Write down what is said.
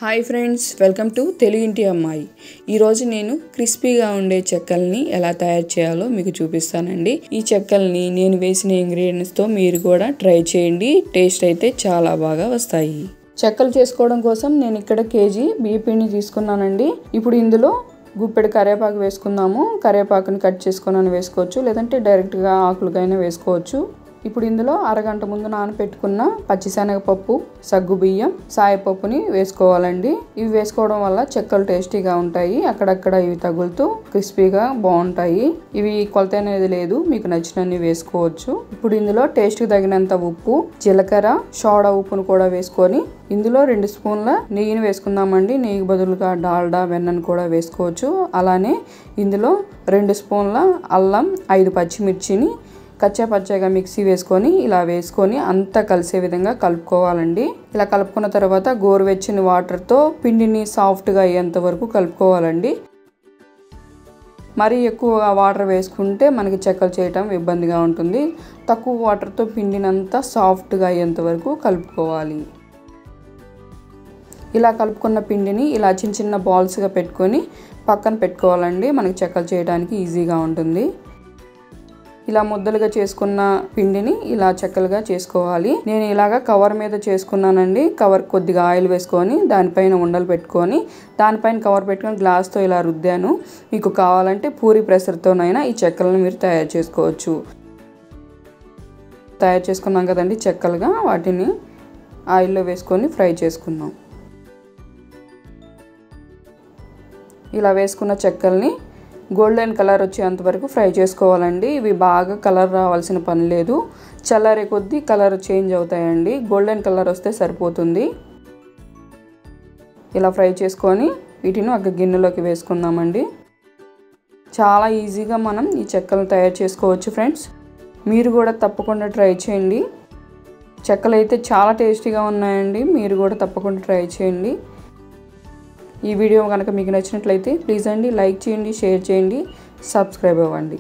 Hi friends, welcome to తెలుగింటి అమ్మాయి. ఈరోజు నేను క్రిస్పీగా ఉండే చెక్కల్ని ఎలా తయారు చేయాలో మీకు చూపిస్తానండి. ఈ చెక్కల్ని నేను వేసిన ఇంగ్రీడియంట్స్తో మీరు కూడా ట్రై చేయండి. టేస్ట్ అయితే చాలా బాగా వస్తాయి. చెక్కలు చేసుకోవడం కోసం నేను ఇక్కడ కేజీ బియ్య పిండి తీసుకున్నానండి. ఇప్పుడు ఇందులో గుప్పెడు కరివేపాకు వేసుకుందాము. కరివేపాకుని కట్ చేసుకొని వేసుకోవచ్చు, లేదంటే డైరెక్ట్గా ఆకులకైనా వేసుకోవచ్చు. ఇప్పుడు ఇందులో అరగంట ముందు నానబెట్టుకున్న పచ్చిశనగపప్పు, సగ్గుబియ్యం, సాయపప్పుని వేసుకోవాలండి. ఇవి వేసుకోవడం వల్ల చెక్కలు టేస్టీగా ఉంటాయి. అక్కడక్కడ ఇవి తగులుతూ క్రిస్పీగా బాగుంటాయి. ఇవి కొలత అనేది లేదు, మీకు నచ్చినన్ని వేసుకోవచ్చు. ఇప్పుడు ఇందులో టేస్ట్కి తగినంత ఉప్పు, జీలకర్ర, సోడా ఉప్పును కూడా వేసుకొని ఇందులో 2 స్పూన్ల నెయ్యిని వేసుకుందామండి. నెయ్యి బదులుగా డాల్డా, వెన్నను కూడా వేసుకోవచ్చు. అలానే ఇందులో 2 స్పూన్ల అల్లం, 5 పచ్చిమిర్చిని కచ్చాపచ్చాగా మిక్సీ వేసుకొని ఇలా వేసుకొని అంతా కలిసే విధంగా కలుపుకోవాలండి. ఇలా కలుపుకున్న తర్వాత గోరువెచ్చని వాటర్తో పిండిని సాఫ్ట్గా అయ్యేంత వరకు కలుపుకోవాలండి. మరీ ఎక్కువ వాటర్ వేసుకుంటే మనకి చెక్కలు చేయటం ఇబ్బందిగా ఉంటుంది. తక్కువ వాటర్తో పిండిని అంతా సాఫ్ట్గా అయ్యేంత వరకు కలుపుకోవాలి. ఇలా కలుపుకున్న పిండిని ఇలా చిన్న చిన్న బాల్స్గా పెట్టుకొని పక్కన పెట్టుకోవాలండి. మనకి చెక్కలు చేయడానికి ఈజీగా ఉంటుంది. ఇలా ముద్దలుగా చేసుకున్న పిండిని ఇలా చెక్కలుగా చేసుకోవాలి. నేను ఇలాగా కవర్ మీద చేసుకున్నానండి. కవర్ కొద్దిగా ఆయిల్ వేసుకొని దానిపైన ఉండలు పెట్టుకొని దానిపైన కవర్ పెట్టుకొని గ్లాస్తో ఇలా రుద్దాను. మీకు కావాలంటే పూరి ప్రెషర్తోనైనా ఈ చెక్కలను మీరు తయారు చేసుకోవచ్చు. తయారు చేసుకున్నాం కదండి చెక్కలుగా, వాటిని ఆయిల్లో వేసుకొని ఫ్రై చేసుకుందాం. ఇలా వేసుకున్న చెక్కల్ని గోల్డెన్ కలర్ వచ్చేంత వరకు ఫ్రై చేసుకోవాలండి. ఇవి బాగా కలర్ రావాల్సిన పని లేదు, చల్లారే కొద్దీ కలర్ చేంజ్ అవుతాయండి. గోల్డెన్ కలర్ వస్తే సరిపోతుంది. ఇలా ఫ్రై చేసుకొని వీటిని ఒక గిన్నెలోకి వేసుకుందామండి. చాలా ఈజీగా మనం ఈ చెక్కలను తయారు చేసుకోవచ్చు ఫ్రెండ్స్. మీరు కూడా తప్పకుండా ట్రై చేయండి. చెక్కలు అయితే చాలా టేస్టీగా ఉన్నాయండి. మీరు కూడా తప్పకుండా ట్రై చేయండి. ఈ వీడియో కనుక మీకు నచ్చినట్లయితే ప్లీజ్ అండి లైక్ చేయండి, షేర్ చేయండి, సబ్స్క్రైబ్ అవ్వండి.